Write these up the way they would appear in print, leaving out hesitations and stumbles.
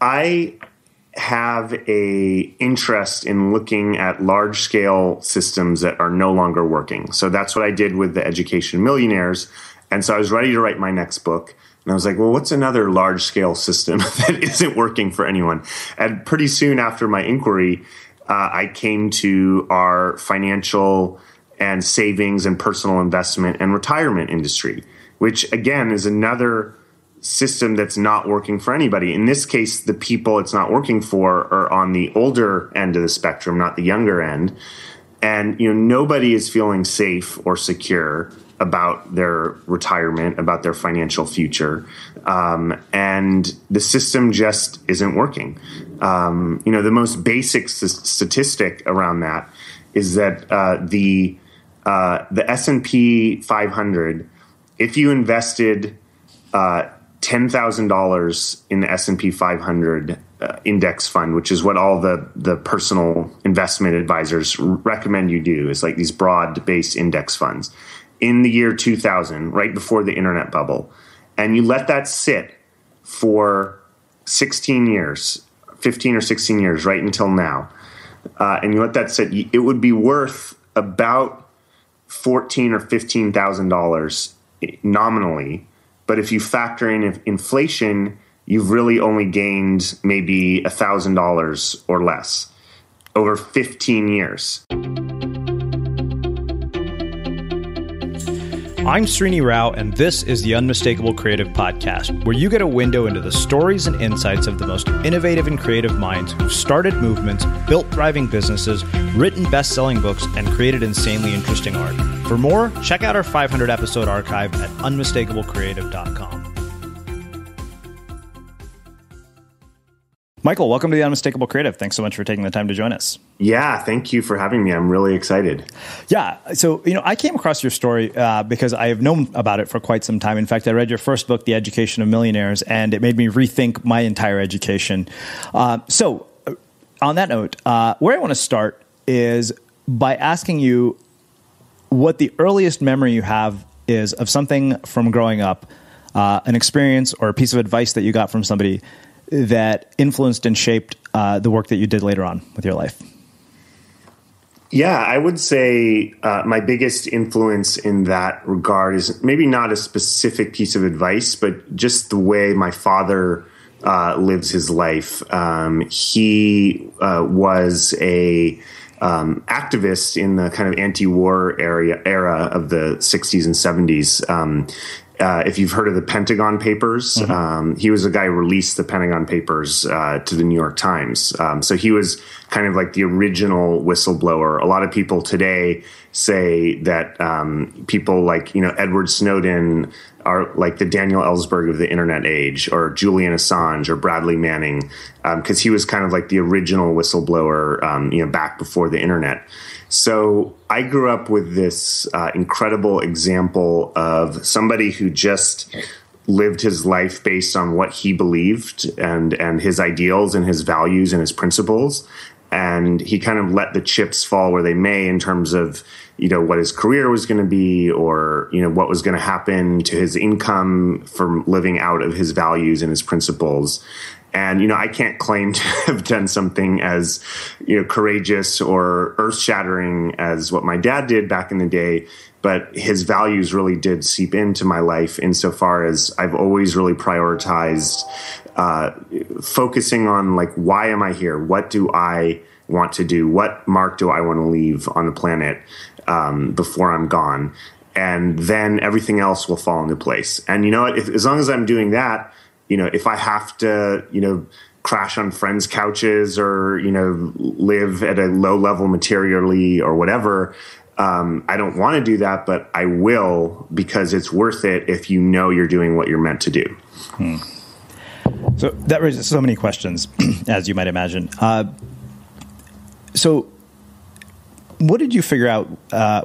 I have a interest in looking at large scale systems that are no longer working. So that's what I did with the education Millionaires. And so I was ready to write my next book. And I was like, well, what's another large scale system that isn't working for anyone? And pretty soon after my inquiry, I came to our financial and savings and personal investment and retirement industry, which again is another system that's not working for anybody. In this case, the people it's not working for are on the older end of the spectrum, not the younger end. And nobody is feeling safe or secure about their retirement, about their financial future. And the system just isn't working. The most basic statistic around that is that the S&P 500, if you invested $10,000 in the S&P 500 index fund, which is what all the personal investment advisors recommend you do, is like these broad-based index funds, in the year 2000, right before the internet bubble, and you let that sit for 16 years, 15 or 16 years, right until now, and you let that sit, it would be worth about $14,000 or $15,000 nominally. But if you factor in inflation, you've really only gained maybe $1,000 or less over 15 years. I'm Srini Rao, and this is the Unmistakable Creative Podcast, where you get a window into the stories and insights of the most innovative and creative minds who've started movements, built thriving businesses, written best-selling books, and created insanely interesting art. For more, check out our 500-episode archive at unmistakablecreative.com. Michael, welcome to the Unmistakable Creative. Thanks so much for taking the time to join us. Yeah, thank you for having me. I'm really excited. Yeah. So, I came across your story because I have known about it for quite some time. In fact, I read your first book, The Education of Millionaires, and it made me rethink my entire education. So on that note, where I want to start is by asking you what the earliest memory you have is of something from growing up, an experience or a piece of advice that you got from somebody that influenced and shaped the work that you did later on with your life. Yeah, I would say my biggest influence in that regard is maybe not a specific piece of advice, but just the way my father lives his life. He was a activist in the kind of anti-war era of the 60s and 70s. If you've heard of the Pentagon Papers, he was the guy who released the Pentagon Papers to the New York Times. So he was kind of like the original whistleblower. A lot of people today say that people like, Edward Snowden are like the Daniel Ellsberg of the internet age, or Julian Assange or Bradley Manning, because he was kind of like the original whistleblower, back before the internet. So I grew up with this incredible example of somebody who just lived his life based on what he believed and his ideals and his values and his principles. And he kind of let the chips fall where they may in terms of, what his career was going to be, or, what was going to happen to his income from living out of his values and his principles. And, I can't claim to have done something as, courageous or earth-shattering as what my dad did back in the day, but his values really did seep into my life insofar as I've always really prioritized focusing on, like, why am I here? What do I want to do? What mark do I want to leave on the planet before I'm gone? And then everything else will fall into place. And as long as I'm doing that, if I have to, crash on friends' couches or, live at a low level materially or whatever, I don't want to do that, but I will, because it's worth it if you're doing what you're meant to do. So that raises so many questions, as you might imagine. So what did you figure out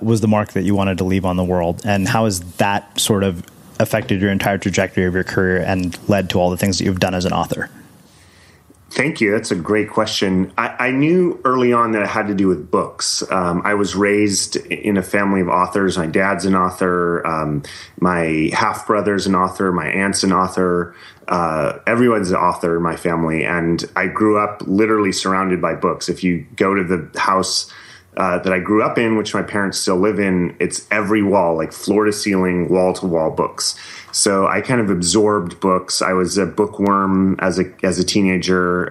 was the mark that you wanted to leave on the world, and how has that sort of affected your entire trajectory of your career and led to all the things that you've done as an author? Thank you. That's a great question. I knew early on that it had to do with books. I was raised in a family of authors. My dad's an author. My half brother's an author. My aunt's an author. Everyone's an author in my family. And I grew up literally surrounded by books. If you go to the house that I grew up in, which my parents still live in, it's every wall, like floor to ceiling, wall to wall books. So I kind of absorbed books. I was a bookworm as a teenager,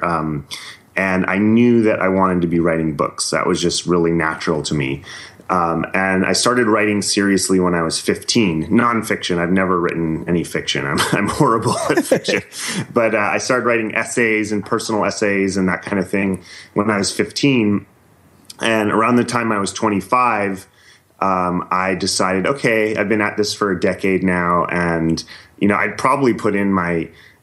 and I knew that I wanted to be writing books. That was just really natural to me. And I started writing seriously when I was 15. Nonfiction. I've never written any fiction. I'm horrible at fiction. But I started writing essays and personal essays and that kind of thing when I was 15. And around the time I was 25, I decided, okay, I've been at this for a decade now. And, I'd probably put in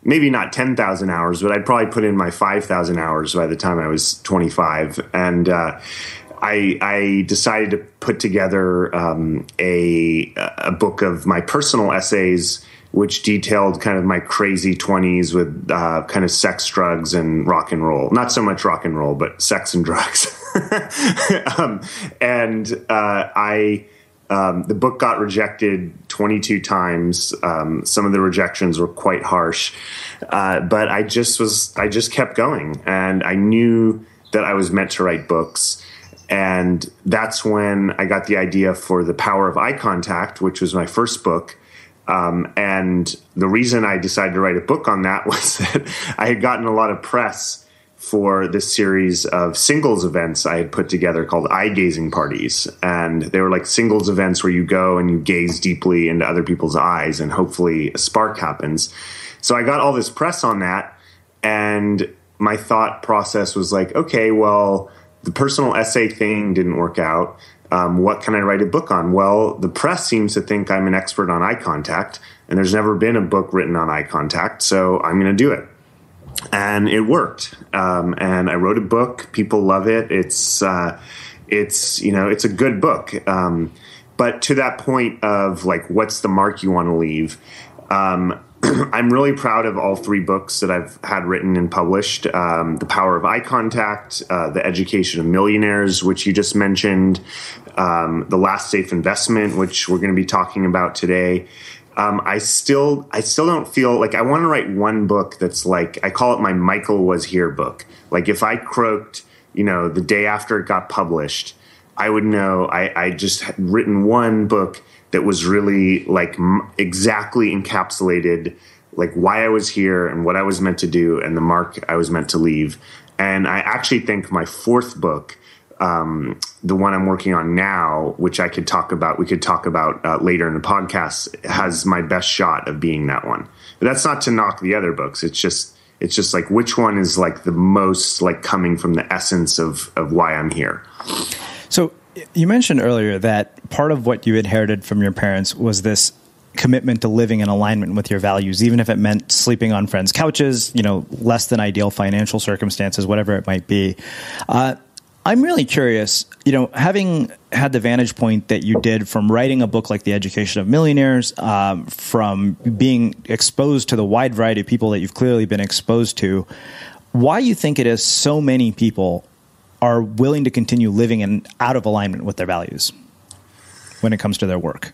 maybe not 10,000 hours, but I'd probably put in my 5,000 hours by the time I was 25. And I decided to put together a book of my personal essays, which detailed kind of my crazy 20s with kind of sex, drugs, and rock and roll. Not so much rock and roll, but sex and drugs. The book got rejected 22 times. Some of the rejections were quite harsh, but I just kept going, and I knew that I was meant to write books. And that's when I got the idea for The Power of Eye Contact, which was my first book. And the reason I decided to write a book on that was that I had gotten a lot of press for this series of singles events I had put together called eye gazing parties. And they were like singles events where you go and you gaze deeply into other people's eyes and hopefully a spark happens. So I got all this press on that. And my thought process was like, okay, well, the personal essay thing didn't work out. What can I write a book on? Well, the press seems to think I'm an expert on eye contact, and there's never been a book written on eye contact, so I'm going to do it. And it worked. And I wrote a book. People love it. It's a good book. But to that point of like, what's the mark you want to leave? I'm really proud of all three books that I've had written and published. The Power of Eye Contact, The Education of Millionaires, which you just mentioned, The Last Safe Investment, which we're going to be talking about today. I still don't feel like I want to write one book that's like, I call it my Michael Was Here book. Like if I croaked, the day after it got published, I would know I just had written one book that was really like exactly encapsulated like why I was here and what I was meant to do and the mark I was meant to leave. And I actually think my fourth book, the one I'm working on now, which we could talk about later in the podcast, has my best shot of being that one. But that's not to knock the other books. It's just like which one is like the most like coming from the essence of why I'm here. So you mentioned earlier that part of what you inherited from your parents was this commitment to living in alignment with your values, even if it meant sleeping on friends' couches, less than ideal financial circumstances, whatever it might be. I'm really curious, having had the vantage point that you did from writing a book like The Education of Millionaires, from being exposed to the wide variety of people that you've clearly been exposed to, why you think it is so many people are willing to continue living in out of alignment with their values when it comes to their work?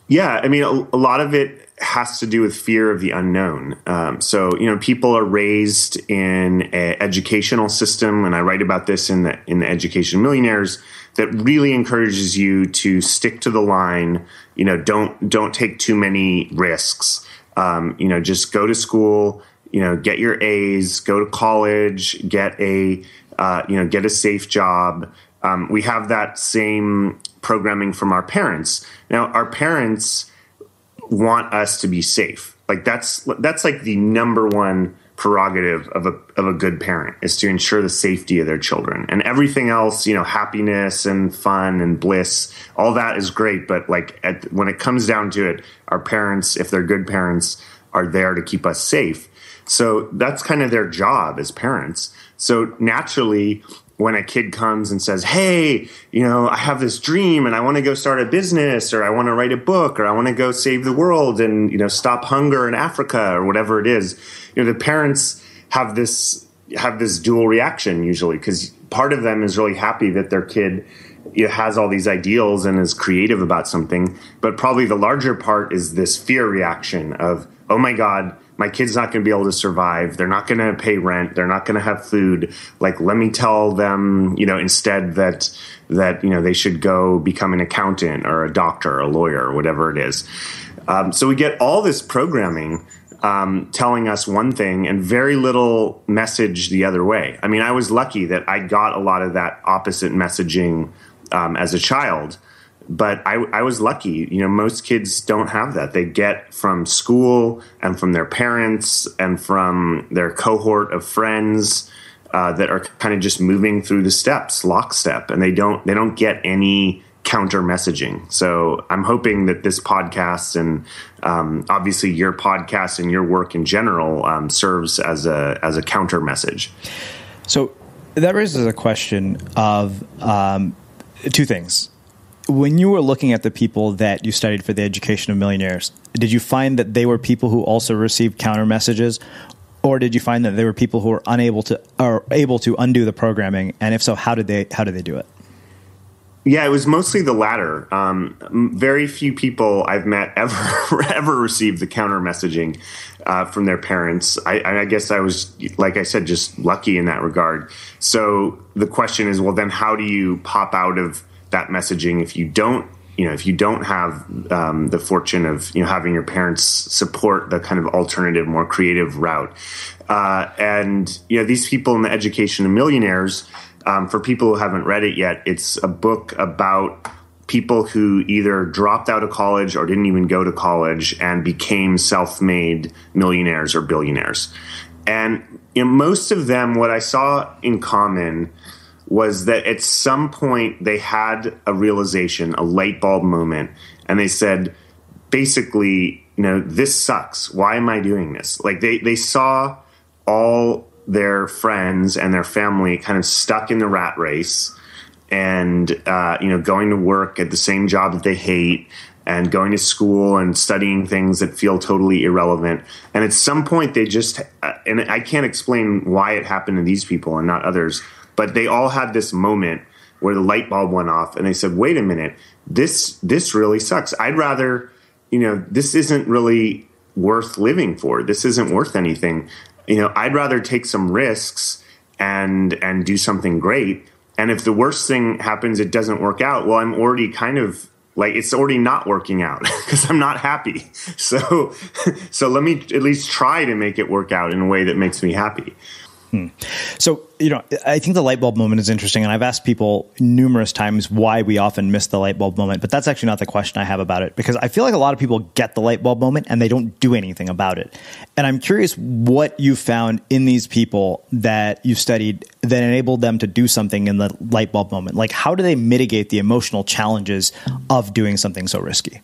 Yeah, I mean, a lot of it has to do with fear of the unknown. So, people are raised in an educational system, and I write about this in the Education of Millionaires, that really encourages you to stick to the line. Don't take too many risks. Just go to school. Get your A's. Go to college. Get a safe job. We have that same programming from our parents. Now, our parents want us to be safe. Like that's like the number one prerogative of a good parent, is to ensure the safety of their children. And everything else, happiness and fun and bliss, all that is great. But like when it comes down to it, our parents, if they're good parents, are there to keep us safe. So that's kind of their job as parents. So naturally, when a kid comes and says, hey, I have this dream and I want to go start a business, or I want to write a book, or I want to go save the world and, stop hunger in Africa, or whatever it is, the parents have this have this dual reaction usually, because part of them is really happy that their kid has all these ideals and is creative about something. But probably the larger part is this fear reaction of, oh my God, my kid's not going to be able to survive. They're not going to pay rent. They're not going to have food. Like, let me tell them, instead that they should go become an accountant or a doctor or a lawyer or whatever it is. So we get all this programming telling us one thing and very little message the other way. I mean, I was lucky that I got a lot of that opposite messaging as a child. But I was lucky. Most kids don't have that. They get from school and from their parents and from their cohort of friends that are kind of just moving through the steps, lockstep, and they don't get any counter messaging. So I'm hoping that this podcast and obviously your podcast and your work in general serves as a counter message. So that raises a question of two things. When you were looking at the people that you studied for the education of millionaires, did you find that they were people who also received counter messages, or did you find that they were people who were able to undo the programming? And if so, how did they do it? Yeah, it was mostly the latter. Very few people I've met ever received the counter messaging from their parents. I guess I was, like I said, just lucky in that regard. So the question is, well, then how do you pop out of that messaging if you don't have the fortune of having your parents support the kind of alternative, more creative route? And these people in the education of millionaires, for people who haven't read it yet, it's a book about people who either dropped out of college or didn't even go to college and became self-made millionaires or billionaires. And most of them, what I saw in common was that at some point they had a realization, a light bulb moment, and they said, basically, this sucks. Why am I doing this? Like they saw all their friends and their family kind of stuck in the rat race and, going to work at the same job that they hate and going to school and studying things that feel totally irrelevant. And at some point they just, and I can't explain why it happened to these people and not others, but they all had this moment where the light bulb went off and they said, wait a minute, this really sucks. I'd rather, this isn't really worth living for. This isn't worth anything. I'd rather take some risks and do something great. And if the worst thing happens, it doesn't work out. Well, I'm already kind of like, it's already not working out because I'm not happy. So let me at least try to make it work out in a way that makes me happy. So, I think the light bulb moment is interesting. And I've asked people numerous times why we often miss the light bulb moment. But that's actually not the question I have about it, because I feel like a lot of people get the light bulb moment and they don't do anything about it. And I'm curious what you found in these people that you studied that enabled them to do something in the light bulb moment. Like, how do they mitigate the emotional challenges of doing something so risky?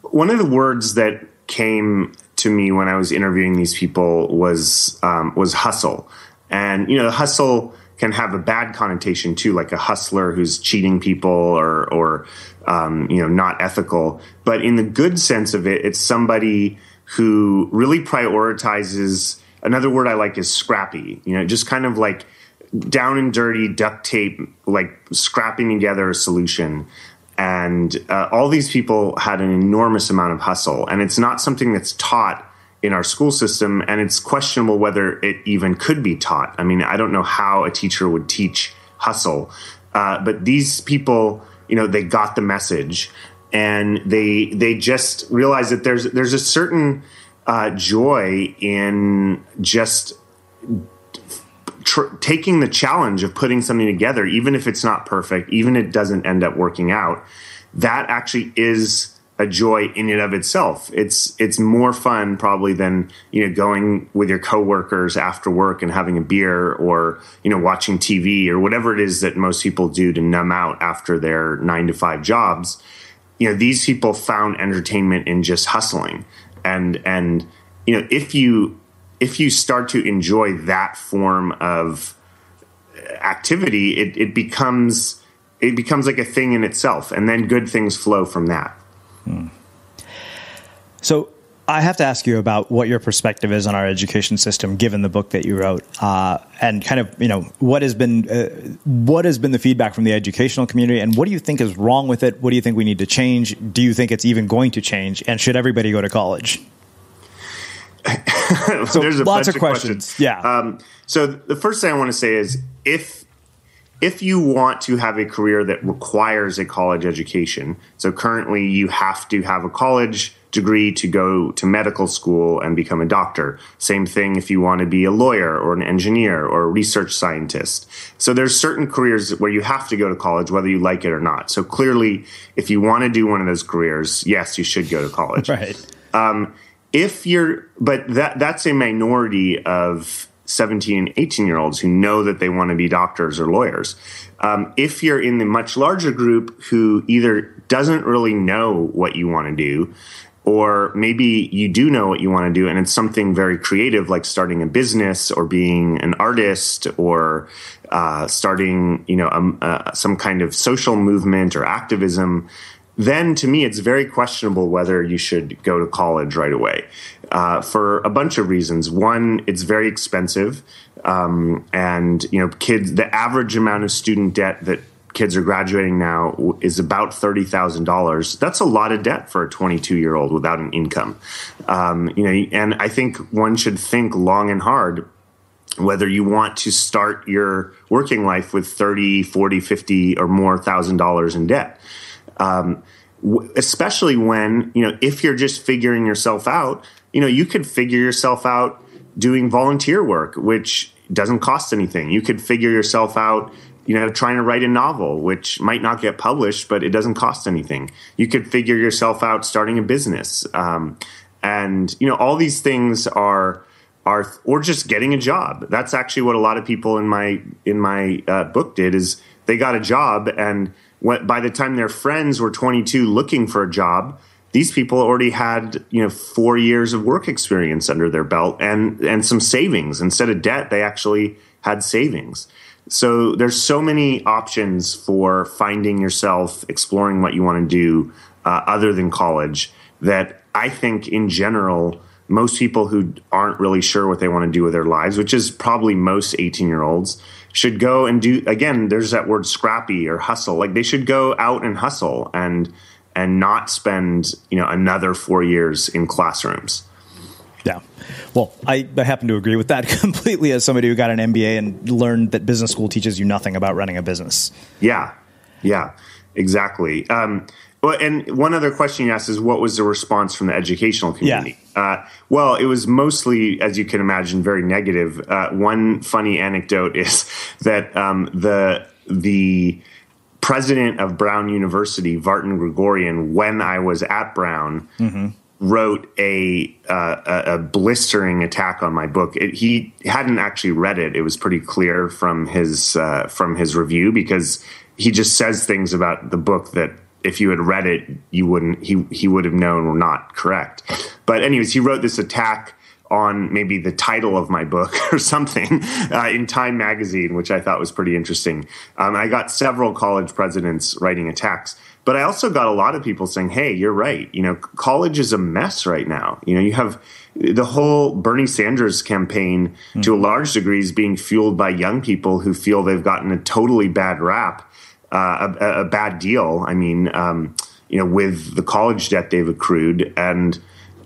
One of the words that came to me when I was interviewing these people was hustle. And, hustle can have a bad connotation too, like a hustler who's cheating people or not ethical. But in the good sense of it, it's somebody who really prioritizes. Another word I like is scrappy, just kind of like down and dirty duct tape, like scrapping together a solution. And all these people had an enormous amount of hustle. And it's not something that's taught in our school system. And it's questionable whether it even could be taught. I mean, I don't know how a teacher would teach hustle. But these people, they got the message. And they just realized that there's a certain joy in just taking the challenge of putting something together, even if it's not perfect, even if it doesn't end up working out. That actually is a joy in and of itself. It's more fun probably than going with your coworkers after work and having a beer or watching TV or whatever it is that most people do to numb out after their 9-to-5 jobs. These people found entertainment in just hustling, and if you start to enjoy that form of activity, it becomes like a thing in itself, and then good things flow from that. So I have to ask you about what your perspective is on our education system, given the book that you wrote, and kind of, what has been the feedback from the educational community, and what do you think is wrong with it? What do you think we need to change? Do you think it's even going to change? And should everybody go to college? So there's lots of questions. Yeah. So the first thing I want to say is if you want to have a career that requires a college education, so currently you have to have a college degree to go to medical school and become a doctor. Same thing if you want to be a lawyer or an engineer or a research scientist. So there's certain careers where you have to go to college, whether you like it or not. So clearly, if you want to do one of those careers, yes, you should go to college. Right. But that's a minority of 17 and 18-year-olds who know that they want to be doctors or lawyers. If you're in the much larger group who either doesn't really know what you want to do, or maybe you do know what you want to do and it's something very creative like starting a business or being an artist or starting some kind of social movement or activism, then to me it's very questionable whether you should go to college right away for a bunch of reasons. One, it's very expensive, and kids, the average amount of student debt that kids are graduating now is about $30,000. That's a lot of debt for a 22-year-old without an income. And I think one should think long and hard whether you want to start your working life with 30, 40, 50 or more $1,000 in debt. Especially when, if you're just figuring yourself out, you could figure yourself out doing volunteer work, which doesn't cost anything. You could figure yourself out, trying to write a novel, which might not get published, but it doesn't cost anything. You could figure yourself out starting a business. And all these things are, or just getting a job. That's actually what a lot of people in my book did, is they got a job, and by the time their friends were 22 looking for a job, these people already had 4 years of work experience under their belt and some savings. Instead of debt, they actually had savings. So there's so many options for finding yourself, exploring what you want to do other than college, that I think in general, most people who aren't really sure what they want to do with their lives, which is probably most 18-year-olds, should go and do, again, there's that word scrappy or hustle. Like they should go out and hustle and not spend, another 4 years in classrooms. Yeah. Well, I happen to agree with that completely as somebody who got an MBA and learned that business school teaches you nothing about running a business. Yeah, exactly. Well, and one other question you asked is, what was the response from the educational community? Yeah. Well, it was mostly, as you can imagine, very negative. One funny anecdote is that the president of Brown University, Vartan Gregorian, when I was at Brown, wrote a blistering attack on my book. He hadn't actually read it. It was pretty clear from his review, because he just says things about the book that if you had read it, you wouldn't. He would have known were not correct. But anyways, he wrote this attack on maybe the title of my book or something in Time magazine, which I thought was pretty interesting. I got several college presidents writing attacks, but I also got a lot of people saying, hey, you're right. College is a mess right now. You have the whole Bernie Sanders campaign to a large degree is being fueled by young people who feel they've gotten a totally bad rap, a bad deal. I mean, with the college debt they've accrued, and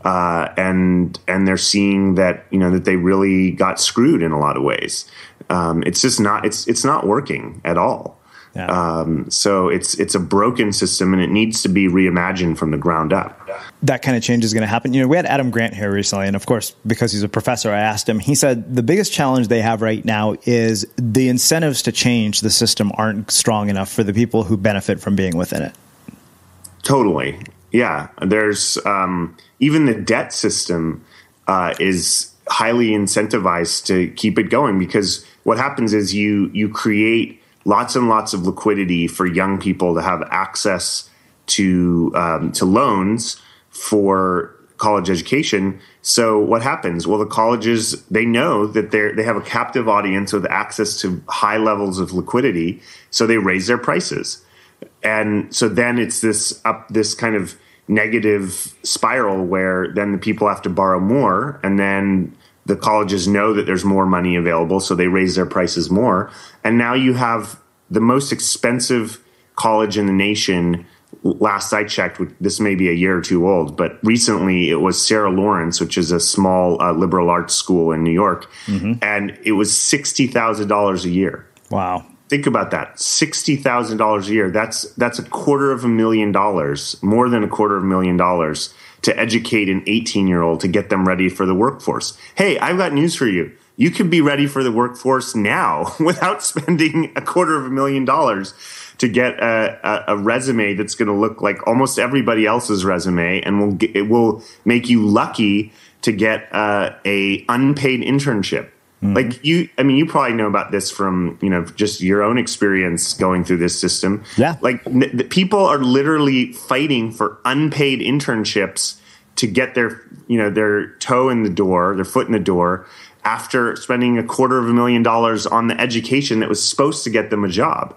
they're seeing that that they really got screwed in a lot of ways. It's just not it's not working at all. Yeah. So it's a broken system, and it needs to be reimagined from the ground up. That kind of change is going to happen. We had Adam Grant here recently, and of course, because he's a professor, I asked him. He said the biggest challenge they have right now is the incentives to change the system aren't strong enough for the people who benefit from being within it. Totally. Yeah. There's even the debt system is highly incentivized to keep it going, because what happens is you create lots and lots of liquidity for young people to have access to loans for college education. So what happens? Well, the colleges, they know that they have a captive audience with access to high levels of liquidity, so they raise their prices. And so then it's this kind of negative spiral where then the people have to borrow more, and then the colleges know that there's more money available, so they raise their prices more. And now you have the most expensive college in the nation. Last I checked, this may be a year or two old, but recently it was Sarah Lawrence, which is a small liberal arts school in New York, and it was $60,000 a year. Wow. Think about that. $60,000 a year. That's $250,000, more than $250,000 to educate an 18-year-old to get them ready for the workforce. Hey, I've got news for you. You could be ready for the workforce now without spending $250,000 to get a resume that's going to look like almost everybody else's resume, and it will make you lucky to get a unpaid internship. Like you probably know about this from, just your own experience going through this system. Yeah. Like the people are literally fighting for unpaid internships to get their toe in the door, their foot in the door, after spending $250,000 on the education that was supposed to get them a job.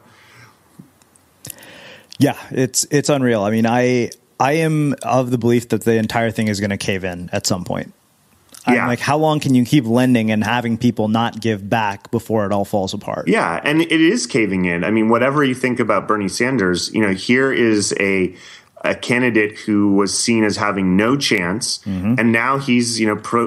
Yeah, it's unreal. I mean, I am of the belief that the entire thing is going to cave in at some point. Yeah. I'm like, how long can you keep lending and having people not give back before it all falls apart? Yeah, and it is caving in. I mean, whatever you think about Bernie Sanders, here is a candidate who was seen as having no chance, and now he's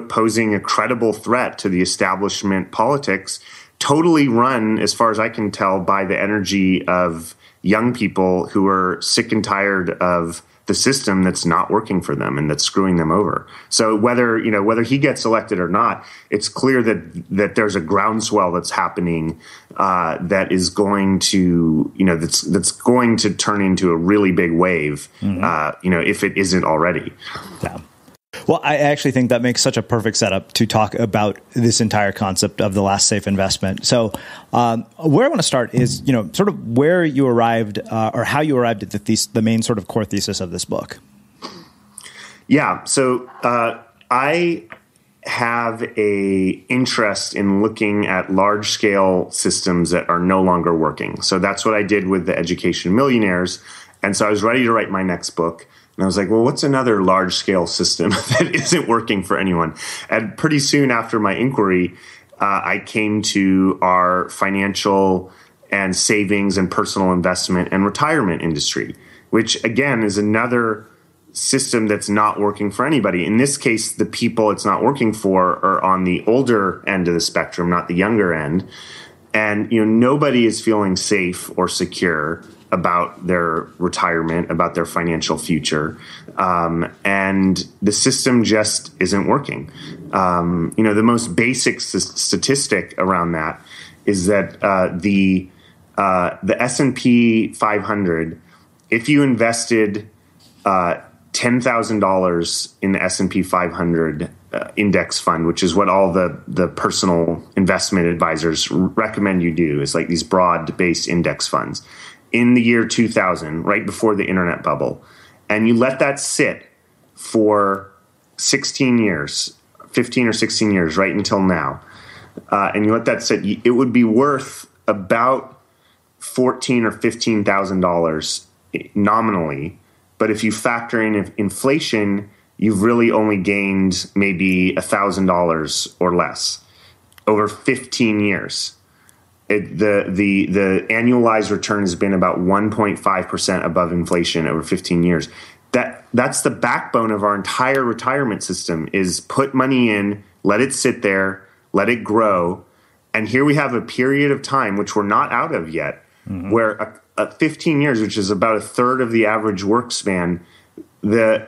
posing a credible threat to the establishment politics, totally run, as far as I can tell, by the energy of young people who are sick and tired of the system that's not working for them and that's screwing them over. So whether he gets elected or not, it's clear that there's a groundswell that's happening that is going to that's going to turn into a really big wave. If it isn't already. Yeah. Well, I actually think that makes such a perfect setup to talk about this entire concept of the last safe investment. So where I want to start is, sort of where you arrived or how you arrived at the main sort of core thesis of this book. Yeah. So I have a interest in looking at large scale systems that are no longer working. So that's what I did with the education of Millionaires. And so I was ready to write my next book. And I was like, well, what's another large-scale system that isn't working for anyone? And pretty soon after my inquiry, I came to our financial and savings and personal investment and retirement industry, which, again, is another system that's not working for anybody. In this case, the people it's not working for are on the older end of the spectrum, not the younger end. And nobody is feeling safe or secure about their retirement, about their financial future. And the system just isn't working. The most basic statistic around that is that the S&P 500, if you invested $10,000 in the S&P 500 index fund, which is what all the personal investment advisors recommend you do, is like these broad-based index funds, in the year 2000, right before the internet bubble, and you let that sit for 16 years, 15 or 16 years, right until now, and you let that sit, it would be worth about $14,000 or $15,000 nominally. But if you factor in inflation, you've really only gained maybe $1,000 or less over 15 years. The annualized return has been about 1.5% above inflation over 15 years. That's the backbone of our entire retirement system, is put money in, let it sit there, let it grow. And here we have a period of time, which we're not out of yet, where 15 years, which is about a third of the average work span, the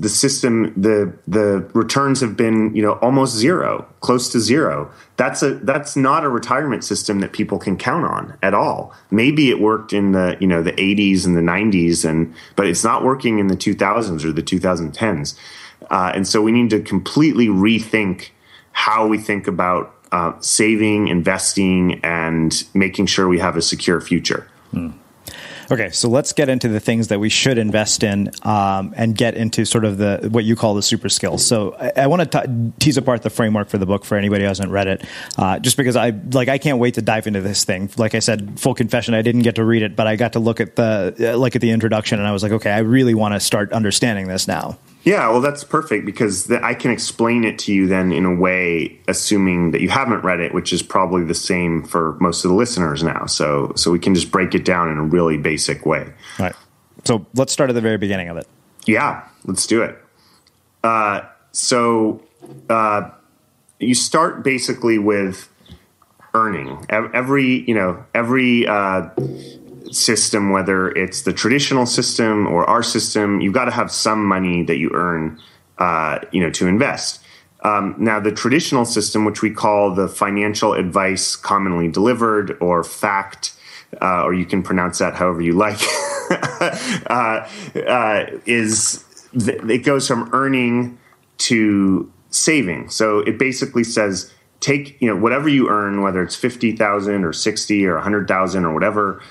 system, the returns have been, almost zero, close to zero. That's not a retirement system that people can count on at all. Maybe it worked in the 80s and the 90s, but it's not working in the 2000s or the 2010s. And so we need to completely rethink how we think about saving, investing, and making sure we have a secure future. Okay, so let's get into the things that we should invest in, and get into sort of what you call the super skills. So I want to tease apart the framework for the book for anybody who hasn't read it, just because I can't wait to dive into this thing. Like I said, full confession, I didn't get to read it, but I got to look at the introduction, and I was like, okay, I really want to start understanding this now. Yeah, well, that's perfect because I can explain it to you then in a way, assuming that you haven't read it, which is probably the same for most of the listeners now. So we can just break it down in a really basic way. All right. So let's start at the very beginning of it. Yeah, let's do it. You start basically with earning. Every system, whether it's the traditional system or our system, you've got to have some money that you earn, to invest. Now, the traditional system, which we call the financial advice commonly delivered, or FACT, or you can pronounce that however you like, it goes from earning to saving. So it basically says, take whatever you earn, whether it's 50,000 or 60 or 100,000 or whatever.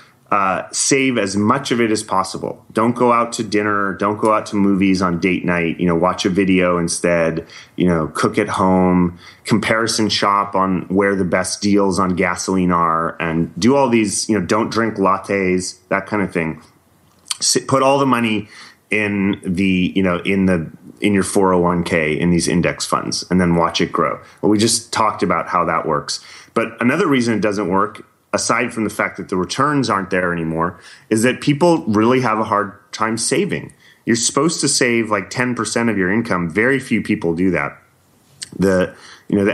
Save as much of it as possible. Don't go out to dinner. Don't go out to movies on date night. Watch a video instead. Cook at home. Comparison shop on where the best deals on gasoline are, and do all these. Don't drink lattes. That kind of thing. Put all the money in your 401k in these index funds, and then watch it grow. Well, we just talked about how that works. But another reason it doesn't work, aside from the fact that the returns aren't there anymore, is that people really have a hard time saving. You're supposed to save like 10% of your income. Very few people do that. The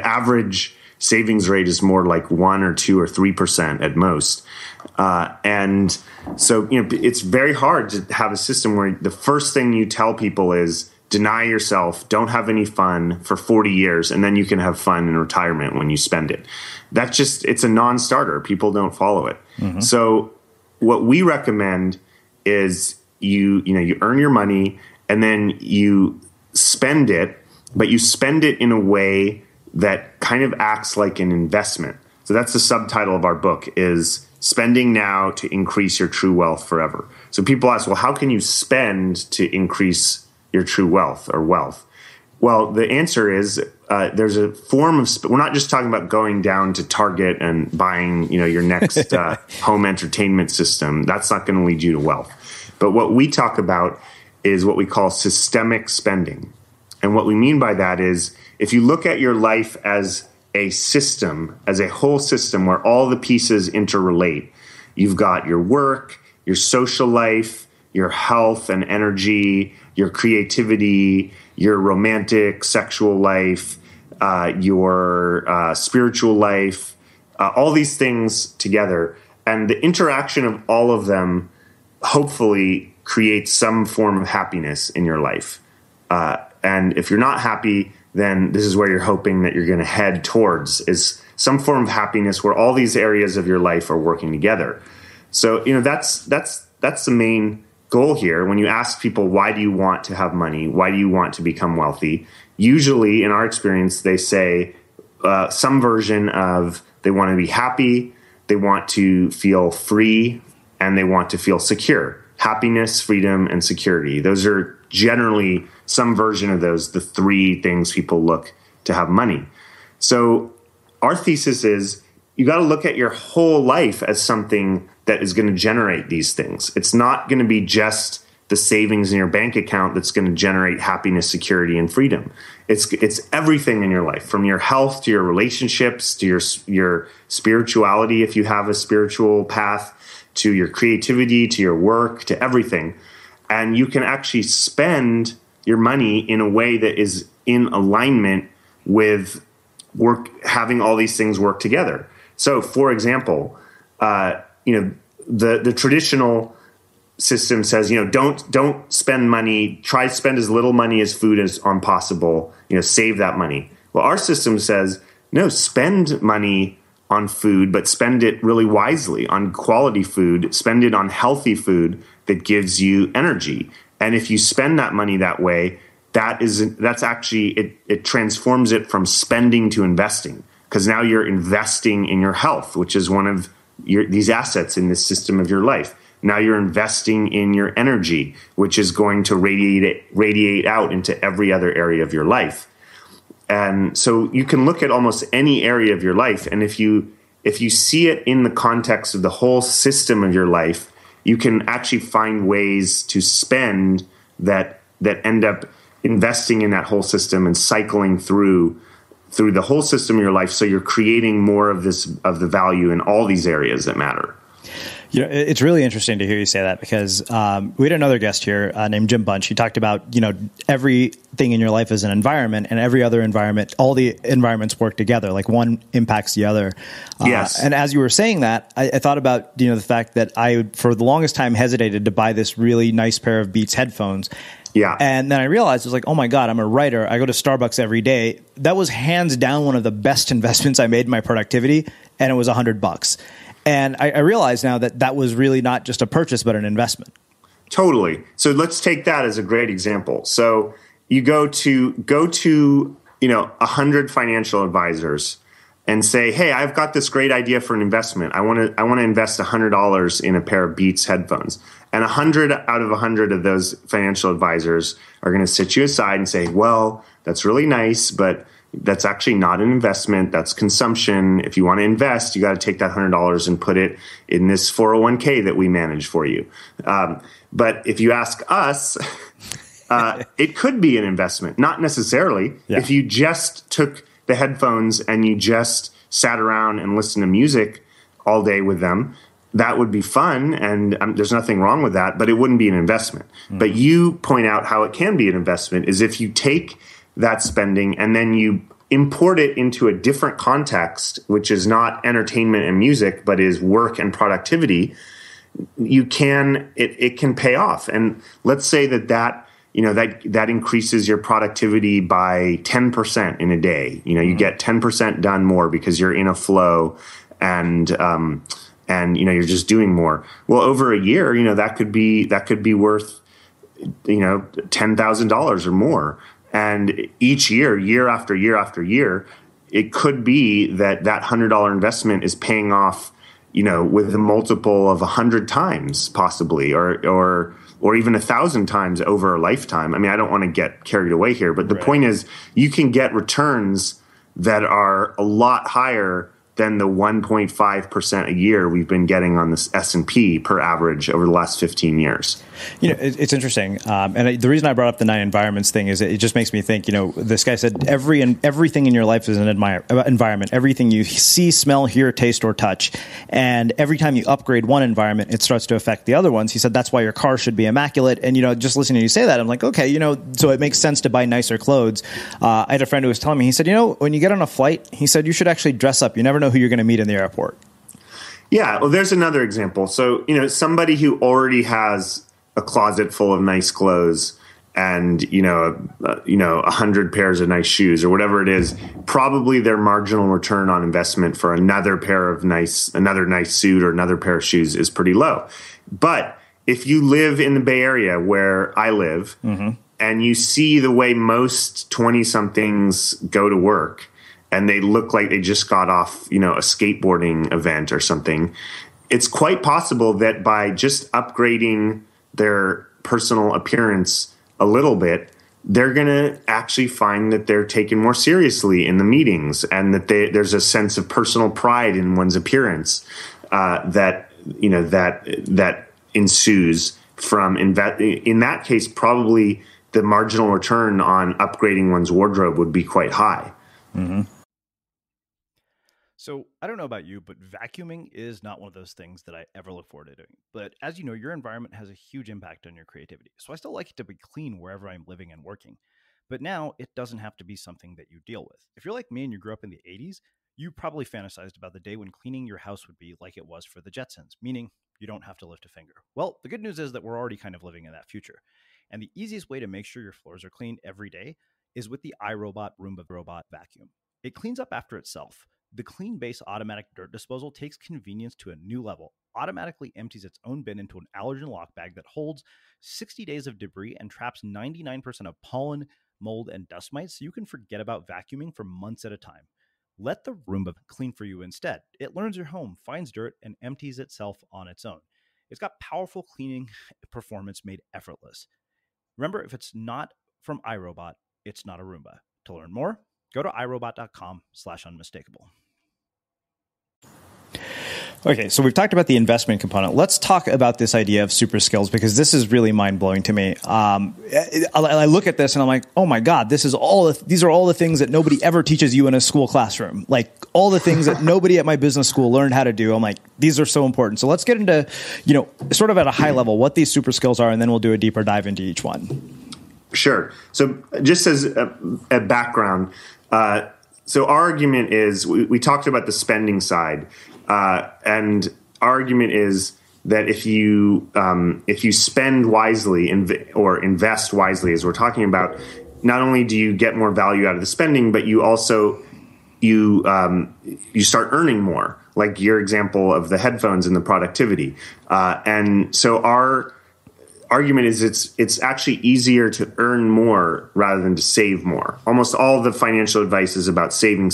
average savings rate is more like 1 or 2 or 3% at most. And so, it's very hard to have a system where the first thing you tell people is deny yourself, don't have any fun for 40 years, and then you can have fun in retirement when you spend it. It's a non-starter. People don't follow it. Mm-hmm. So what we recommend is you earn your money and then you spend it, but you spend it in a way that kind of acts like an investment. So that's the subtitle of our book, is Spending Now to Increase Your True Wealth Forever. So people ask, well, how can you spend to increase your true wealth or wealth? Well, the answer is there's a form of we're not just talking about going down to Target and buying your next home entertainment system. That's not going to lead you to wealth. But what we talk about is what we call systemic spending. And what we mean by that is, if you look at your life as a system, as a whole system where all the pieces interrelate, you've got your work, your social life, your health and energy, your creativity, your romantic sexual life, your spiritual life, all these things together. And the interaction of all of them hopefully creates some form of happiness in your life. And if you're not happy, then this is where you're hoping that you're going to head towards, is some form of happiness where all these areas of your life are working together. So, that's the main goal here. When you ask people, why do you want to have money? Why do you want to become wealthy? Usually, in our experience, they say some version of they want to be happy, they want to feel free, and they want to feel secure. Happiness, freedom, and security. Those are generally some version of those, the three things people look to have money. So our thesis is you got to look at your whole life as something that is going to generate these things. It's not going to be just the savings in your bank account that's going to generate happiness, security, and freedom. It's everything in your life, from your health to your relationships to your spirituality, if you have a spiritual path, to your creativity, to your work, to everything. And you can actually spend your money in a way that is in alignment with having all these things work together. So, for example, the traditional system says, don't spend money. Try to spend as little money as food as on possible. Save that money. Well, our system says, no, spend money on food, but spend it really wisely on quality food. Spend it on healthy food that gives you energy. And if you spend that money that way, that's actually it transforms it from spending to investing, because now you're investing in your health, which is one of these assets in this system of your life. Now you're investing in your energy, which is going to radiate out into every other area of your life. And so you can look at almost any area of your life, and if you see it in the context of the whole system of your life, you can actually find ways to spend that end up investing in that whole system and cycling through the whole system of your life. So you're creating more of the value in all these areas that matter. You know, it's really interesting to hear you say that, because we had another guest here named Jim Bunch. He talked about, you know, everything in your life is an environment, and every other environment, all the environments work together. Like one impacts the other. Yes. And as you were saying that, I thought about, you know, the fact that I, for the longest time, hesitated to buy this really nice pair of Beats headphones. Yeah. And then I realized, it was like, oh my God, I'm a writer. I go to Starbucks every day. That was hands down one of the best investments I made in my productivity. And it was $100. And I realize now that was really not just a purchase, but an investment. Totally. So let's take that as a great example. So you go to 100 financial advisors and say, hey, I've got this great idea for an investment. I want to invest $100 in a pair of Beats headphones. And 100 out of 100 of those financial advisors are going to sit you aside and say, well, that's really nice, but that's actually not an investment. That's consumption. If you want to invest, you got to take that $100 and put it in this 401k that we manage for you. But if you ask us, it could be an investment, not necessarily. Yeah. If you just took the headphones and you just sat around and listened to music all day with them, that would be fun, and there's nothing wrong with that, but it wouldn't be an investment. Mm. But you point out how it can be an investment is if you take that spending and then you import it into a different context, which is not entertainment and music, but is work and productivity, it can pay off. And let's say that increases your productivity by 10% in a day. You get 10% done more because you're in a flow and you're just doing more. Well, over a year, that could be worth $10,000 or more. And each year after year after year, it could be that $100 investment is paying off, with a multiple of 100 times possibly, or even 1,000 times over a lifetime. I mean, I don't want to get carried away here, but the point is you can get returns that are a lot higher than the 1.5% a year we've been getting on this S&P per average over the last 15 years. It's interesting. And the reason I brought up the 9 environments thing is it just makes me think, this guy said everything in your life is an environment. Everything you see, smell, hear, taste, or touch. And every time you upgrade one environment, it starts to affect the other ones. He said that's why your car should be immaculate. And, just listening to you say that, I'm like, okay, so it makes sense to buy nicer clothes. I had a friend who was telling me, he said, when you get on a flight, he said, you should actually dress up. You never know who you're going to meet in the airport. Yeah. Well, there's another example. So, somebody who already has a closet full of nice clothes and, 100 pairs of nice shoes or whatever it is, probably their marginal return on investment for another nice suit or another pair of shoes is pretty low. But if you live in the Bay Area where I live, mm-hmm. and you see the way most 20-somethings go to work, and they look like they just got off, a skateboarding event or something, it's quite possible that by just upgrading their personal appearance a little bit, they're going to actually find that they're taken more seriously in the meetings, and that there's a sense of personal pride in one's appearance that ensues from in that case, probably the marginal return on upgrading one's wardrobe would be quite high. Mm-hmm. So I don't know about you, but vacuuming is not one of those things that I ever look forward to doing. But as you know, your environment has a huge impact on your creativity. So I still like it to be clean wherever I'm living and working. But now it doesn't have to be something that you deal with. If you're like me and you grew up in the 80s, you probably fantasized about the day when cleaning your house would be like it was for the Jetsons, meaning you don't have to lift a finger. Well, the good news is that we're already kind of living in that future. And the easiest way to make sure your floors are cleaned every day is with the iRobot Roomba Robot Vacuum. It cleans up after itself. The Clean Base automatic dirt disposal takes convenience to a new level, automatically empties its own bin into an allergen lock bag that holds 60 days of debris and traps 99% of pollen, mold, and dust mites, so you can forget about vacuuming for months at a time. Let the Roomba clean for you instead. It learns your home, finds dirt, and empties itself on its own. It's got powerful cleaning performance made effortless. Remember, if it's not from iRobot, it's not a Roomba. To learn more, go to irobot.com/unmistakable. Okay, so we've talked about the investment component. Let's talk about this idea of super skills, because this is really mind-blowing to me. I look at this and I'm like, oh my God, these are all the things that nobody ever teaches you in a school classroom. Like all the things that nobody at my business school learned how to do. I'm like, these are so important. So let's get into, sort of at a high level, what these super skills are, and then we'll do a deeper dive into each one. Sure. So just as a background, so our argument is, we talked about the spending side. And our argument is that if you spend wisely or invest wisely, as we're talking about, not only do you get more value out of the spending, but you also you start earning more. Like your example of the headphones and the productivity. And so our argument is it's actually easier to earn more rather than to save more. Almost all the financial advice is about saving.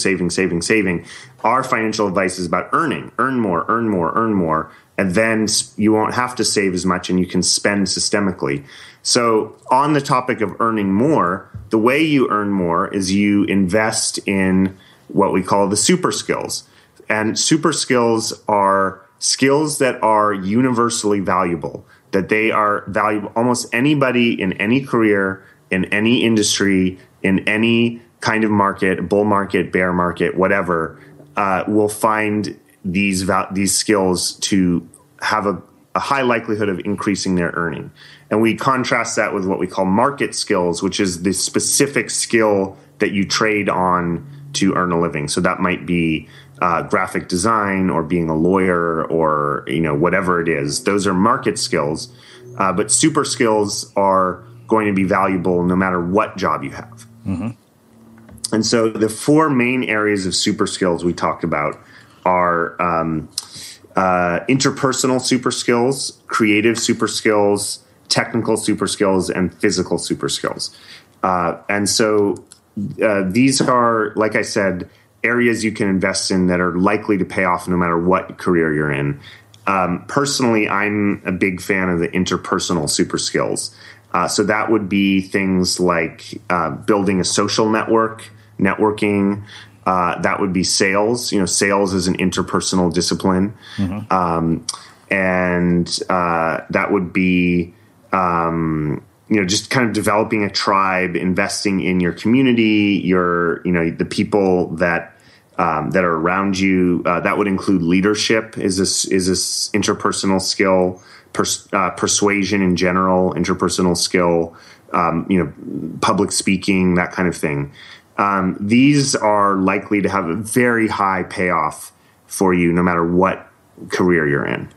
Our financial advice is about earn more, and then you won't have to save as much and you can spend systemically. So on the topic of earning more, the way you earn more is you invest in what we call the super skills. And super skills are skills that are universally valuable, that they are valuable. Almost anybody in any career, in any industry, in any kind of market, bull market, bear market, whatever, will find these skills to have a high likelihood of increasing their earning. And we contrast that with what we call market skills, which is the specific skill that you trade on to earn a living. So that might be graphic design or being a lawyer or whatever it is. Those are market skills, but super skills are going to be valuable no matter what job you have. Mm-hmm. And so the four main areas of super skills we talked about are interpersonal super skills, creative super skills, technical super skills, and physical super skills. And so these are, like I said, areas you can invest in that are likely to pay off no matter what career you're in. Personally, I'm a big fan of the interpersonal super skills. So that would be things like building a social networking. That would be sales. Sales is an interpersonal discipline. Mm-hmm. And that would be just kind of developing a tribe, investing in your community, the people that are around you. That would include leadership. Is this interpersonal skill? Persuasion in general, interpersonal skill. Public speaking, that kind of thing. These are likely to have a very high payoff for you, no matter what career you're in.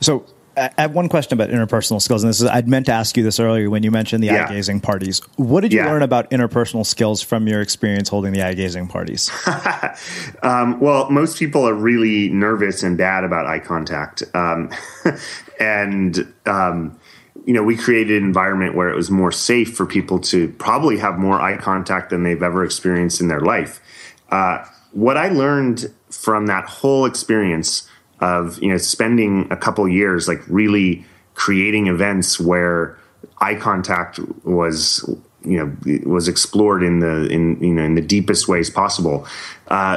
So I have one question about interpersonal skills, and I'd meant to ask you this earlier when you mentioned the eye-gazing parties. What did you learn about interpersonal skills from your experience holding the eye-gazing parties? Well, most people are really nervous and bad about eye contact. We created an environment where it was more safe for people to probably have more eye contact than they've ever experienced in their life. What I learned from that whole experience of spending a couple years like really creating events where eye contact was explored in the deepest ways possible,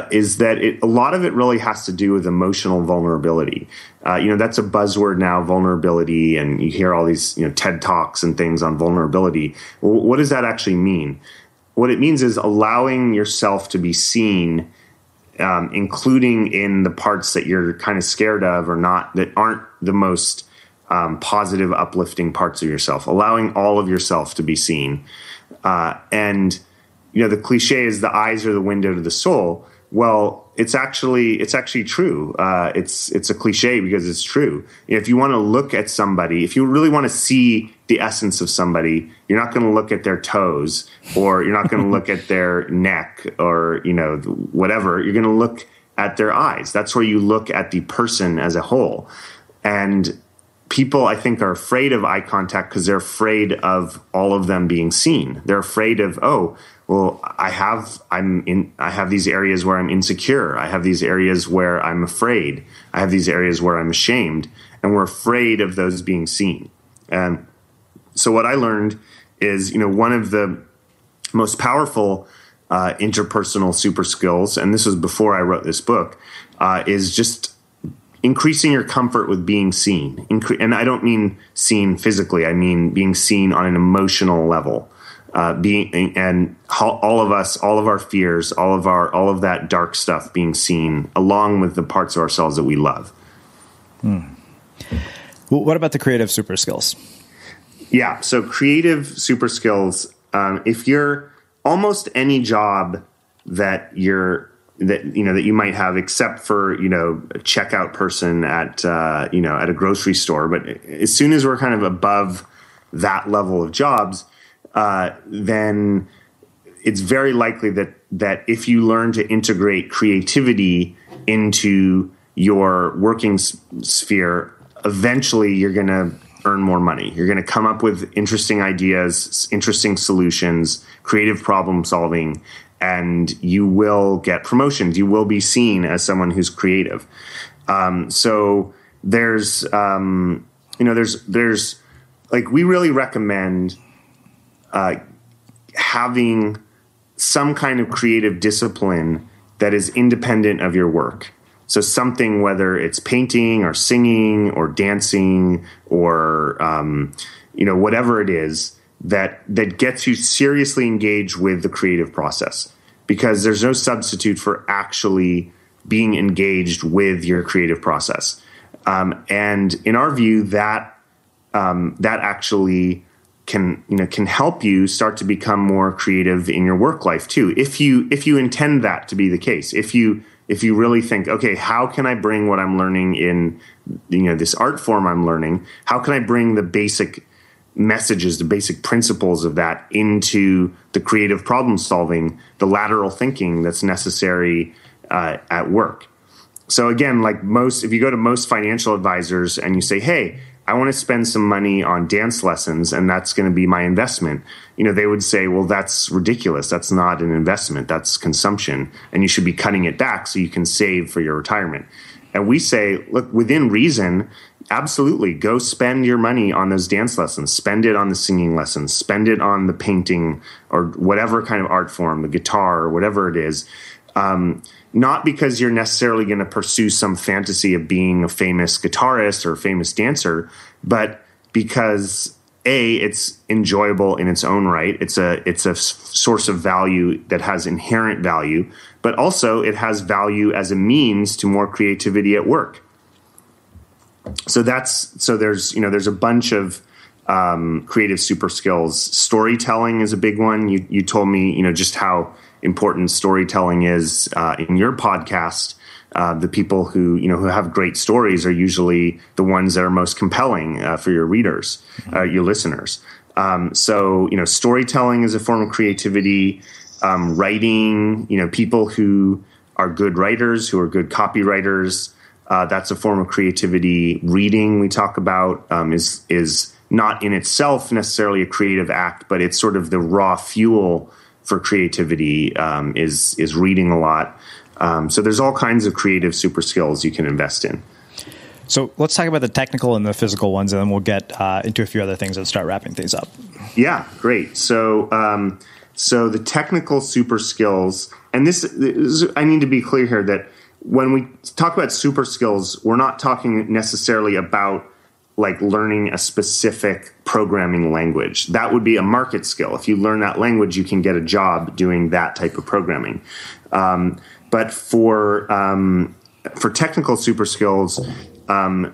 is that a lot of it really has to do with emotional vulnerability. That's a buzzword now, vulnerability, and you hear all these TED Talks and things on vulnerability. Well, what does that actually mean? What it means is allowing yourself to be seen, including in the parts that you're kind of scared of or not, that aren't the most positive, uplifting parts of yourself, allowing all of yourself to be seen. And the cliche is the eyes are the window to the soul. Well, it's actually true. It's a cliche because it's true. If you want to look at somebody, if you really want to see the essence of somebody, you're not going to look at their toes, or you're not going to look at their neck, or whatever. You're going to look at their eyes. That's where you look at the person as a whole. And people, I think, are afraid of eye contact because they're afraid of all of them being seen. They're afraid of, well, I have these areas where I'm insecure. I have these areas where I'm afraid. I have these areas where I'm ashamed, and we're afraid of those being seen. And so what I learned is, one of the most powerful interpersonal super skills, and this was before I wrote this book, is just increasing your comfort with being seen. And I don't mean seen physically. I mean being seen on an emotional level. And all of us, all of our fears, all of that dark stuff being seen, along with the parts of ourselves that we love. Well, what about the creative super skills? Yeah, so creative super skills. If you're almost any job that you might have, except for a checkout person at a grocery store, but as soon as we're kind of above that level of jobs, then it's very likely that if you learn to integrate creativity into your working sphere, eventually you're going to earn more money. You're going to come up with interesting ideas, interesting solutions, creative problem solving, and you will get promotions. You will be seen as someone who's creative. So there's we really recommend having some kind of creative discipline that is independent of your work. So something, whether it's painting or singing or dancing or, whatever it is that gets you seriously engaged with the creative process, because there's no substitute for actually being engaged with your creative process. And in our view, that actually can help you start to become more creative in your work life too. If you intend that to be the case, if you really think, okay, how can I bring what I'm learning in this art form I'm learning? How can I bring the basic messages, the basic principles of that into the creative problem solving, the lateral thinking that's necessary at work? So again, if you go to most financial advisors and you say, hey, I want to spend some money on dance lessons, and that's going to be my investment. They would say, well, that's ridiculous. That's not an investment. That's consumption. And you should be cutting it back so you can save for your retirement. And we say, look, within reason, absolutely, go spend your money on those dance lessons. Spend it on the singing lessons. Spend it on the painting or whatever kind of art form, the guitar or whatever it is. Not because you're necessarily going to pursue some fantasy of being a famous guitarist or a famous dancer, but because it's enjoyable in its own right. It's a source of value that has inherent value, but also it has value as a means to more creativity at work. So there's a bunch of creative super skills. Storytelling is a big one. You told me just how important storytelling is in your podcast. The people who have great stories are usually the ones that are most compelling for your readers, your listeners. So storytelling is a form of creativity. Writing, people who are good writers, who are good copywriters, that's a form of creativity. Reading, we talk about, is not in itself necessarily a creative act, but it's sort of the raw fuel for creativity, is reading a lot. So there's all kinds of creative super skills you can invest in. So let's talk about the technical and the physical ones, and then we'll get into a few other things and start wrapping things up. Yeah, great. So the technical super skills, and this I need to be clear here that when we talk about super skills, we're not talking necessarily about learning a specific programming language. That would be a market skill. If you learn that language, you can get a job doing that type of programming. But for technical super skills,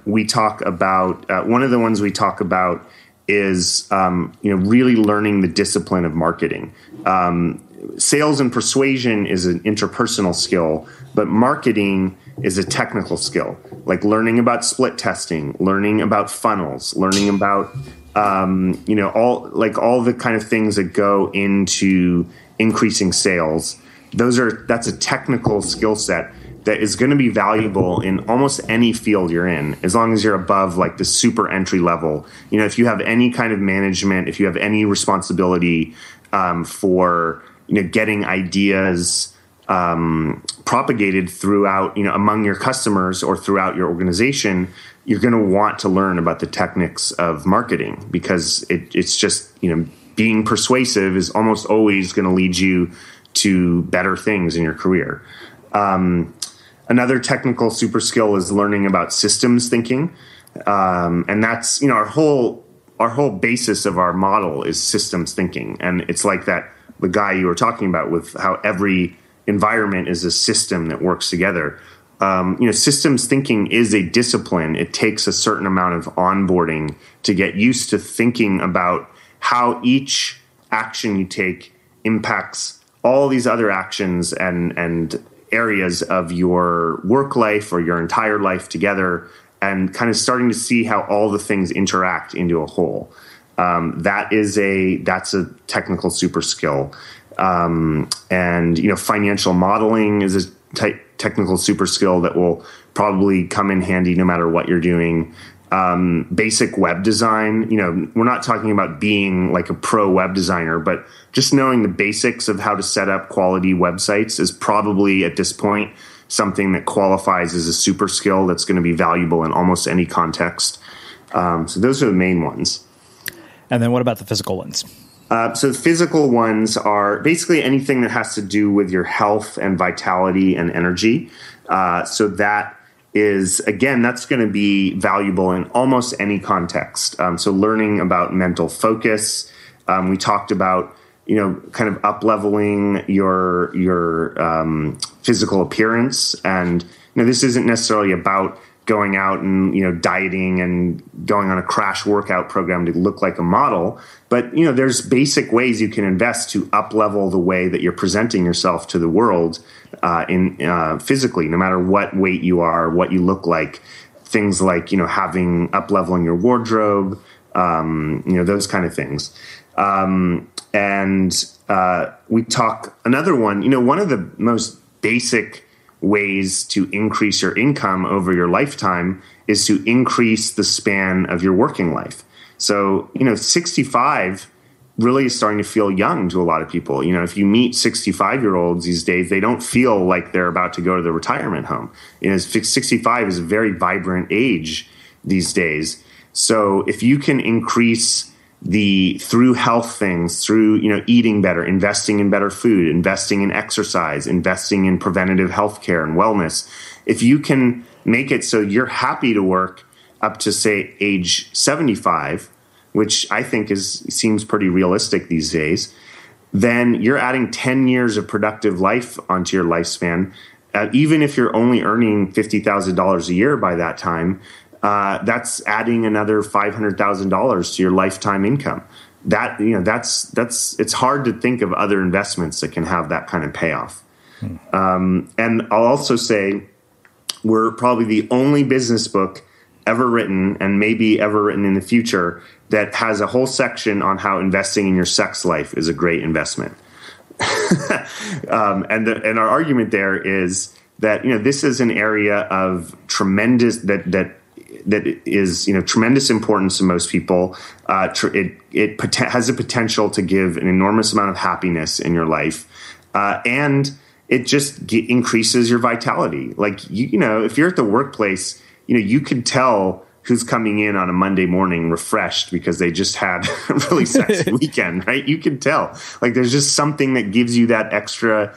we talk about one of the ones we talk about is really learning the discipline of marketing. Sales and persuasion is an interpersonal skill, but marketing is a technical skill, like learning about split testing, learning about funnels, learning about all the kind of things that go into increasing sales. That's a technical skill set that is going to be valuable in almost any field you're in, as long as you're above the super entry level. If you have any kind of management, if you have any responsibility for getting ideas propagated throughout, among your customers or throughout your organization, you're going to want to learn about the techniques of marketing, because it's just, being persuasive is almost always going to lead you to better things in your career. Another technical super skill is learning about systems thinking. And that's, our whole basis of our model is systems thinking. And it's like the guy you were talking about with how every environment is a system that works together. Systems thinking is a discipline. It takes a certain amount of onboarding to get used to thinking about how each action you take impacts all these other actions and areas of your work life or your entire life together, and kind of starting to see how all the things interact into a whole. That's a technical super skill. And financial modeling is a technical super skill that will probably come in handy no matter what you're doing. Basic web design, we're not talking about being like a pro web designer, but just knowing the basics of how to set up quality websites is probably at this point something that qualifies as a super skill that's going to be valuable in almost any context. So those are the main ones. And then what about the physical ones? So the physical ones are basically anything that has to do with your health and vitality and energy. So that is, again, that's going to be valuable in almost any context. So learning about mental focus. We talked about, kind of up-leveling your physical appearance. And, this isn't necessarily about going out and, dieting and going on a crash workout program to look like a model. But, there's basic ways you can invest to up-level the way that you're presenting yourself to the world in physically, no matter what weight you are, what you look like. Things like, having up-leveling your wardrobe, those kind of things. And we talk another one, one of the most basic ways to increase your income over your lifetime is to increase the span of your working life. So, 65 really is starting to feel young to a lot of people. If you meet 65-year-olds these days, they don't feel like they're about to go to the retirement home. 65 is a very vibrant age these days. So if you can increase through health things, through, eating better, investing in better food, investing in exercise, investing in preventative healthcare and wellness, if you can make it so you're happy to work up to, say, age 75, which I think seems pretty realistic these days, then you're adding 10 years of productive life onto your lifespan. Even if you're only earning $50,000 a year by that time, that's adding another $500,000 to your lifetime income. It's hard to think of other investments that can have that kind of payoff. And I'll also say we're probably the only business book ever written, and maybe ever written in the future, that has a whole section on how investing in your sex life is a great investment. And our argument there is that, this is an area of tremendous, that is, tremendous importance to most people. It has a potential to give an enormous amount of happiness in your life. And it just increases your vitality. Like, if you're at the workplace, you can tell who's coming in on a Monday morning refreshed because they just had a really sexy weekend, right? You can tell. Like, there's just something that gives you that extra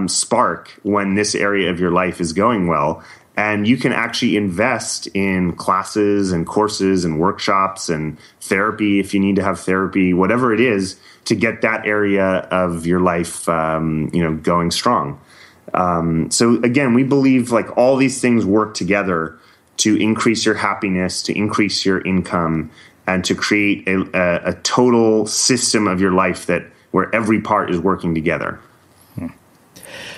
spark when this area of your life is going well. And you can actually invest in classes and courses and workshops and therapy if you need to have therapy, whatever it is, to get that area of your life, going strong. So again, we believe like all these things work together to increase your happiness, to increase your income, and to create a total system of your life where every part is working together.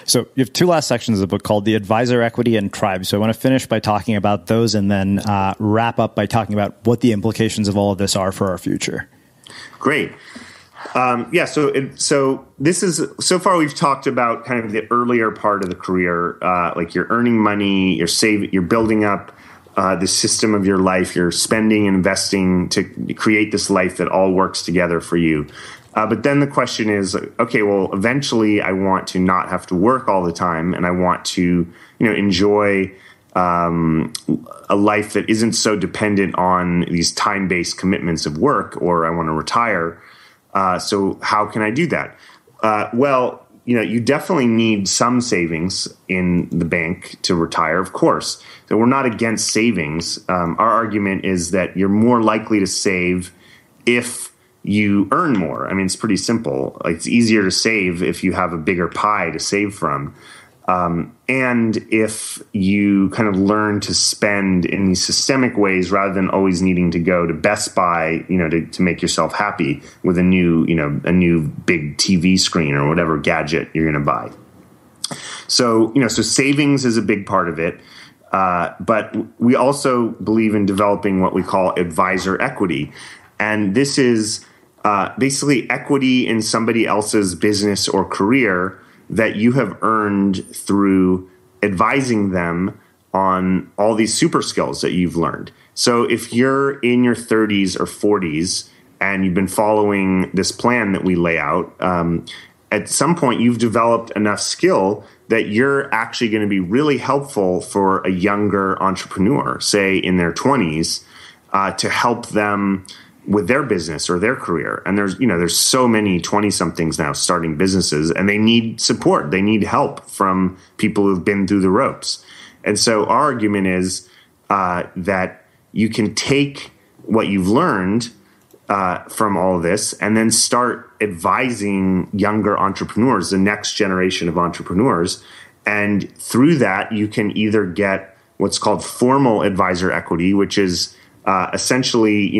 So you have two last sections of the book called The Advisor, Equity, and Tribe. So I want to finish by talking about those and then wrap up by talking about what the implications of all of this are for our future. Great. So this is, so far we've talked about kind of the earlier part of the career, like you're earning money, you're building up the system of your life, you're spending and investing to create this life that all works together for you. But then the question is, okay, well, eventually I want to not have to work all the time, and I want to, enjoy a life that isn't so dependent on these time-based commitments of work, or I want to retire. So how can I do that? Well, you definitely need some savings in the bank to retire, of course. So we're not against savings. Our argument is that you're more likely to save if you earn more. I mean, it's pretty simple. Like, it's easier to save if you have a bigger pie to save from. And if you kind of learn to spend in these systemic ways rather than always needing to go to Best Buy, to make yourself happy with a new big TV screen or whatever gadget you're going to buy. So, so savings is a big part of it. But we also believe in developing what we call advisor equity. And this is basically equity in somebody else's business or career that you have earned through advising them on all these super skills that you've learned. So if you're in your 30s or 40s and you've been following this plan that we lay out, at some point you've developed enough skill that you're actually going to be really helpful for a younger entrepreneur, say in their 20s, to help them with their business or their career. And there's so many 20-somethings now starting businesses, and they need support. They need help from people who've been through the ropes. And so our argument is that you can take what you've learned from all of this and then start advising younger entrepreneurs, the next generation of entrepreneurs. And through that, you can either get what's called formal advisor equity, which is essentially,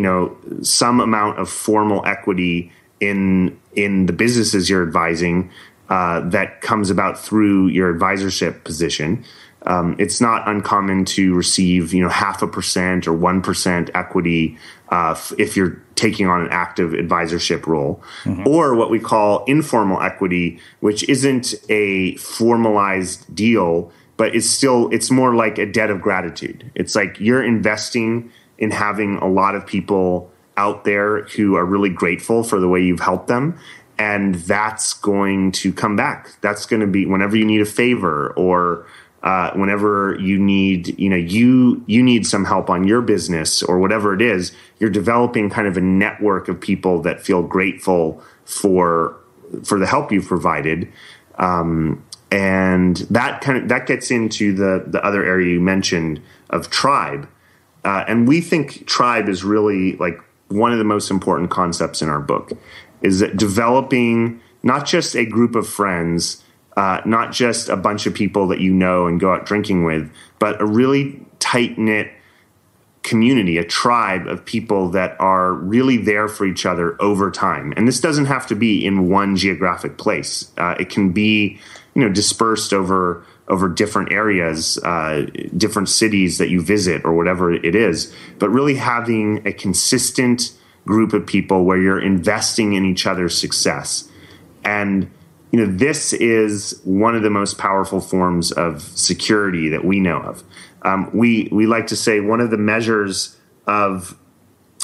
some amount of formal equity in the businesses you're advising that comes about through your advisorship position. It's not uncommon to receive, 0.5% or 1% equity if you're taking on an active advisorship role, or what we call informal equity, which isn't a formalized deal, but it's more like a debt of gratitude. It's like you're investing in having a lot of people out there who are really grateful for the way you've helped them. And that's going to come back. That's going to be whenever you need a favor, or whenever you need, you need some help on your business or whatever it is, you're developing kind of a network of people that feel grateful for the help you've provided. And that gets into the other area you mentioned of tribe. And we think tribe is really like one of the most important concepts in our book, is that developing not just a group of friends, not just a bunch of people that you know and go out drinking with, but a really tight-knit community, a tribe of people that are really there for each other over time. And this doesn't have to be in one geographic place. It can be, dispersed over different areas, different cities that you visit or whatever it is, but really having a consistent group of people where you're investing in each other's success. And, this is one of the most powerful forms of security that we know of. We like to say one of the measures of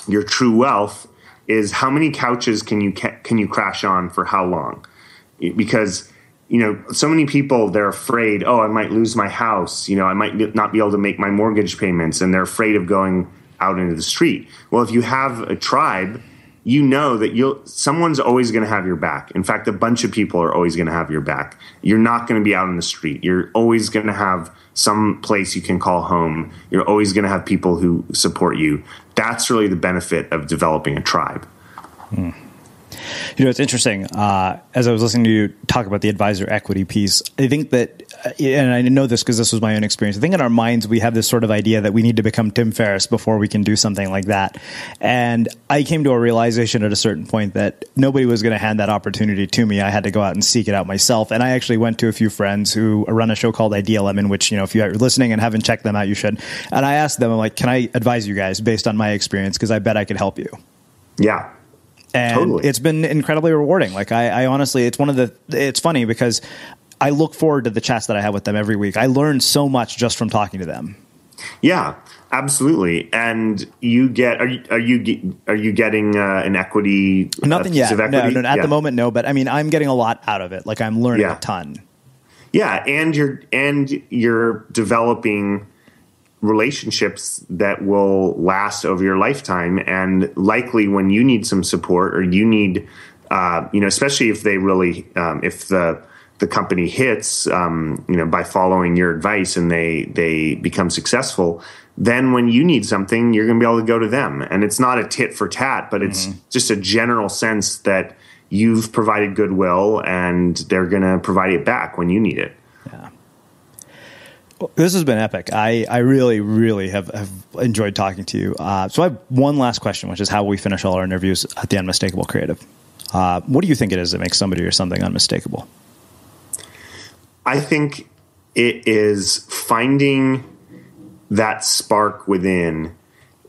your true wealth is how many couches can you crash on for how long? Because so many people, they're afraid, I might lose my house. I might not be able to make my mortgage payments, and they're afraid of going out into the street. Well, if you have a tribe, that someone's always going to have your back. In fact, a bunch of people are always going to have your back. You're not going to be out in the street. You're always going to have some place you can call home. You're always going to have people who support you. That's really the benefit of developing a tribe. It's interesting. As I was listening to you talk about the advisor equity piece, I think that, and I know this because this was my own experience, I think in our minds we have this sort of idea that we need to become Tim Ferriss before we can do something like that. And I came to a realization at a certain point that nobody was going to hand that opportunity to me. I had to go out and seek it out myself. And I actually went to a few friends who run a show called Idea Lemon, which, if you're listening and haven't checked them out, you should. And I asked them, I'm like, can I advise you guys based on my experience? Because I bet I could help you. Yeah. And totally. It's been incredibly rewarding. Like I honestly, it's funny because I look forward to the chats that I have with them every week. I learn so much just from talking to them. Yeah. Absolutely. And you get, are you getting an equity? Nothing yet. Equity? No, at the moment, no. But I mean, I'm getting a lot out of it. Like I'm learning a ton. Yeah. And you're developing relationships that will last over your lifetime. And likely when you need some support or you need, especially if they really, if the company hits, by following your advice and they become successful, then when you need something, you're going to be able to go to them. And it's not a tit for tat, but it's just a general sense that you've provided goodwill and they're going to provide it back when you need it. Yeah. Well, this has been epic. I really, really have enjoyed talking to you. So I have one last question, which is how we finish all our interviews at the Unmistakable Creative. What do you think it is that makes somebody or something unmistakable? I think it is finding that spark within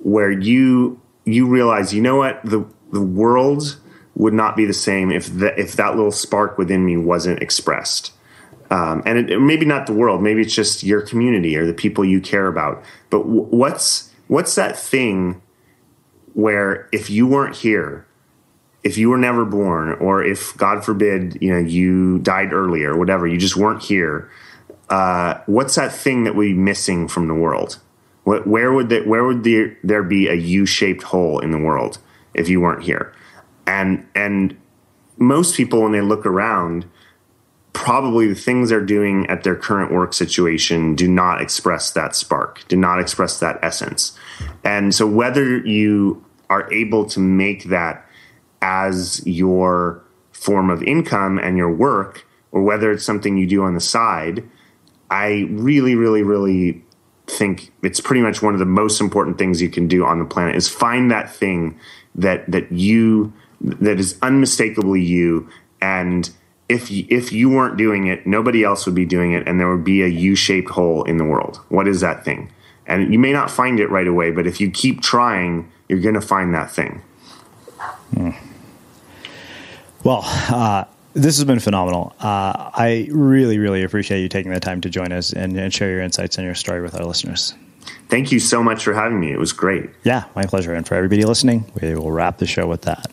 where you realize, you know what, the world would not be the same if that little spark within me wasn't expressed. And maybe not the world, maybe it's just your community or the people you care about. But what's that thing where if you weren't here, if you were never born, or if God forbid, you died early or whatever, you just weren't here. What's that thing that we're missing from the world? Where would there be a U-shaped hole in the world if you weren't here? And most people, when they look around, probably the things they're doing at their current work situation do not express that spark, do not express that essence. And so whether you are able to make that as your form of income and your work, or whether it's something you do on the side, I really, really, really think it's pretty much one of the most important things you can do on the planet is find that thing that is unmistakably you. And if you weren't doing it, nobody else would be doing it, and there would be a U-shaped hole in the world. What is that thing? And you may not find it right away, but if you keep trying, you're going to find that thing. Well, this has been phenomenal. I really, really appreciate you taking the time to join us and share your insights and your story with our listeners. Thank you so much for having me. It was great. Yeah, my pleasure. And for everybody listening, we will wrap the show with that.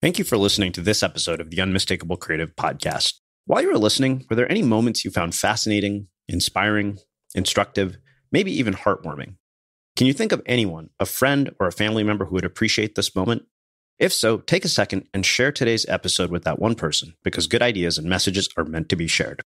Thank you for listening to this episode of the Unmistakable Creative Podcast. While you were listening, were there any moments you found fascinating, inspiring, instructive, maybe even heartwarming? Can you think of anyone, a friend or a family member who would appreciate this moment? If so, take a second and share today's episode with that one person, because good ideas and messages are meant to be shared.